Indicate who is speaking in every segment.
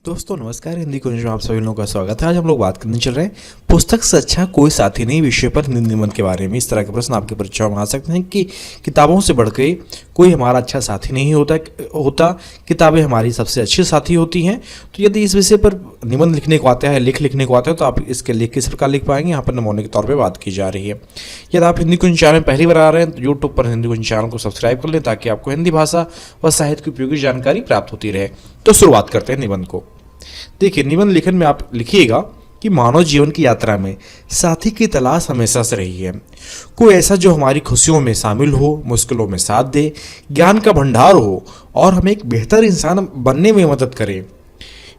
Speaker 1: दोस्तों नमस्कार, हिंदी कुंज में आप सभी लोगों का स्वागत है। आज हम लोग बात करने चल रहे हैं पुस्तक से अच्छा कोई साथी नहीं विषय पर हिंदी निबंध के बारे में। इस तरह के प्रश्न आपकी परीक्षाओं में आ सकते हैं कि किताबों से बढ़कर कोई हमारा अच्छा साथी नहीं होता किताबें हमारी सबसे अच्छी साथी होती हैं। तो यदि इस विषय पर निबंध लिखने को आता है, लेख लिखने को आता है, तो आप इसके लेख किस प्रकार लिख पाएंगे, यहाँ पर नमूने के तौर पर बात की जा रही है। यदि आप हिंदी कुंज चैनल में पहली बार आ रहे हैं तो यूट्यूब पर हिंदी कुंज चैनल को सब्सक्राइब कर लें ताकि आपको हिंदी भाषा व साहित्य की उपयोगी जानकारी प्राप्त होती रहे। तो शुरुआत करते हैं निबंध को। देखिए, निबंध लेखन में आप लिखिएगा कि मानव जीवन की यात्रा में साथी की तलाश हमेशा से रही है। कोई ऐसा जो हमारी खुशियों में शामिल हो, मुश्किलों में साथ दे, ज्ञान का भंडार हो और हमें एक बेहतर इंसान बनने में मदद करे।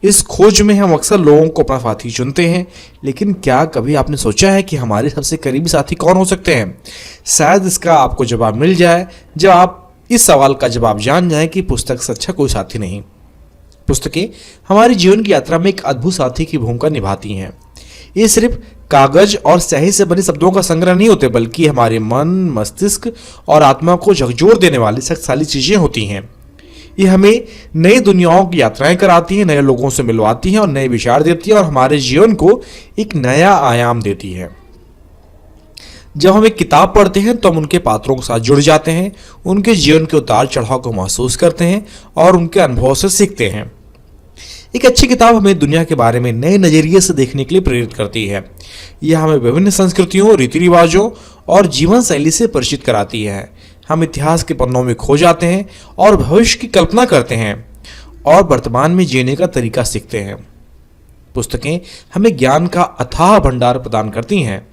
Speaker 1: इस खोज में हम अक्सर लोगों को अपना साथी चुनते हैं, लेकिन क्या कभी आपने सोचा है कि हमारे सबसे करीबी साथी कौन हो सकते हैं? शायद इसका आपको जवाब मिल जाए जब आप इस सवाल का जवाब जान जाएं कि पुस्तक से अच्छा कोई साथी नहीं। पुस्तकें हमारी जीवन की यात्रा में एक अद्भुत साथी की भूमिका निभाती हैं। ये सिर्फ कागज और स्याही से बने शब्दों का संग्रह नहीं होते, बल्कि हमारे मन, मस्तिष्क और आत्मा को झकझोर देने वाली शक्तिशाली चीजें होती हैं। ये हमें नई दुनियाओं की यात्राएं कराती हैं, नए लोगों से मिलवाती हैं और नए विचार देती हैं और हमारे जीवन को एक नया आयाम देती है। जब हम एक किताब पढ़ते हैं तो हम उनके पात्रों के साथ जुड़ जाते हैं, उनके जीवन के उतार चढ़ाव को महसूस करते हैं और उनके अनुभव से सीखते हैं। एक अच्छी किताब हमें दुनिया के बारे में नए नजरिए से देखने के लिए प्रेरित करती है। यह हमें विभिन्न संस्कृतियों, रीति रिवाजों और जीवन शैली से परिचित कराती है। हम इतिहास के पन्नों में खो जाते हैं और भविष्य की कल्पना करते हैं और वर्तमान में जीने का तरीका सीखते हैं। पुस्तकें हमें ज्ञान का अथाह भंडार प्रदान करती हैं।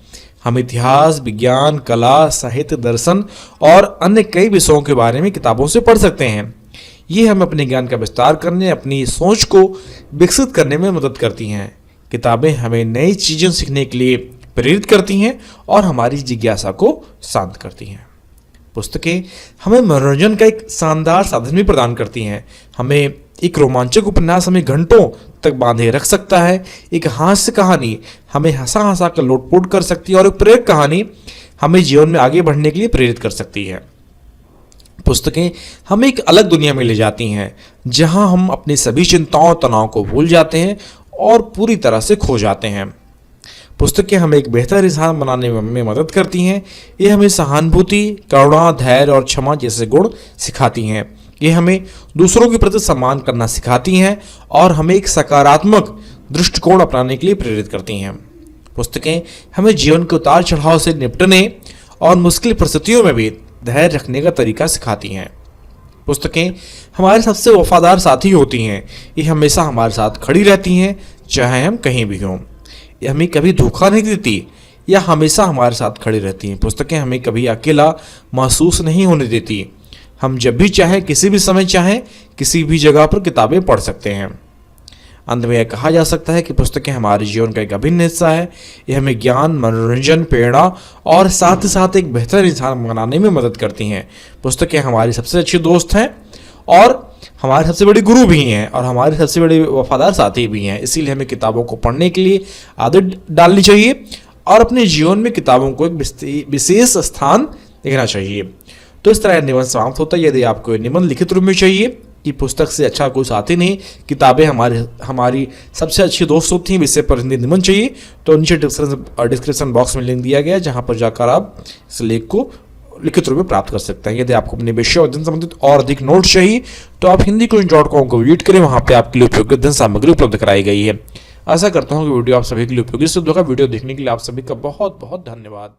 Speaker 1: हम इतिहास, विज्ञान, कला, साहित्य, दर्शन और अन्य कई विषयों के बारे में किताबों से पढ़ सकते हैं। ये हमें अपने ज्ञान का विस्तार करने, अपनी सोच को विकसित करने में मदद करती हैं। किताबें हमें नई चीज़ें सीखने के लिए प्रेरित करती हैं और हमारी जिज्ञासा को शांत करती हैं। पुस्तकें हमें मनोरंजन का एक शानदार साधन भी प्रदान करती हैं। हमें एक रोमांचक उपन्यास हमें घंटों तक बांधे रख सकता है। एक हास्य कहानी हमें हंसा हंसा कर लोटपोट कर सकती है और एक प्रेरक कहानी हमें जीवन में आगे बढ़ने के लिए प्रेरित कर सकती है। पुस्तकें हमें एक अलग दुनिया में ले जाती हैं, जहां हम अपनी सभी चिंताओं, तनाव को भूल जाते हैं और पूरी तरह से खो जाते हैं। पुस्तकें हमें एक बेहतर इंसान बनाने में मदद करती हैं। ये हमें सहानुभूति, करुणा, धैर्य और क्षमा जैसे गुण सिखाती हैं। ये हमें दूसरों के प्रति सम्मान करना सिखाती हैं और हमें एक सकारात्मक दृष्टिकोण अपनाने के लिए प्रेरित करती हैं। पुस्तकें हमें जीवन के उतार चढ़ाव से निपटने और मुश्किल परिस्थितियों में भी धैर्य रखने का तरीका सिखाती हैं। पुस्तकें हमारे सबसे वफादार साथी होती हैं। ये हमेशा हमारे साथ खड़ी रहती हैं, चाहे हम कहीं भी हों। ये हमें कभी धोखा नहीं देती या हमेशा हमारे साथ खड़ी रहती हैं। पुस्तकें हमें कभी अकेला महसूस नहीं होने देती। हम जब भी चाहें, किसी भी समय चाहें, किसी भी जगह पर किताबें पढ़ सकते हैं। अंत में यह कहा जा सकता है कि पुस्तकें हमारे जीवन का एक अभिन्न हिस्सा है। ये हमें ज्ञान, मनोरंजन, प्रेरणा और साथ ही साथ एक बेहतर इंसान बनाने में मदद करती हैं। पुस्तकें हमारी सबसे अच्छी दोस्त हैं और हमारे सबसे बड़े गुरु भी हैं और हमारे सबसे बड़े वफादार साथी भी हैं। इसीलिए हमें किताबों को पढ़ने के लिए आदत डालनी चाहिए और अपने जीवन में किताबों को एक विशेष स्थान देना चाहिए। तो इस तरह निबंध समाप्त होता है। यदि आपको निबंध लिखित रूप में चाहिए कि पुस्तक से अच्छा कोई साथी नहीं, किताबें हमारी सबसे अच्छी दोस्त होती हैं, विषय पर हिंदी निबंध चाहिए तो नीचे डिस्क्रिप्शन बॉक्स में लिंक दिया गया है, जहां पर जाकर आप इस लेख को लिखित रूप में प्राप्त कर सकते हैं। यदि आपको अपने विषय अध्ययन संबंधित और अधिक नोट्स चाहिए तो आप hindikunj.com को विजिट करें, वहां पर आपके लिए उपयोगी अध्ययन सामग्री उपलब्ध कराई गई है। आशा करता हूँ कि वीडियो आप सभी के लिए उपयोगी सिद्ध होगा। वीडियो देखने के लिए आप सभी का बहुत बहुत धन्यवाद।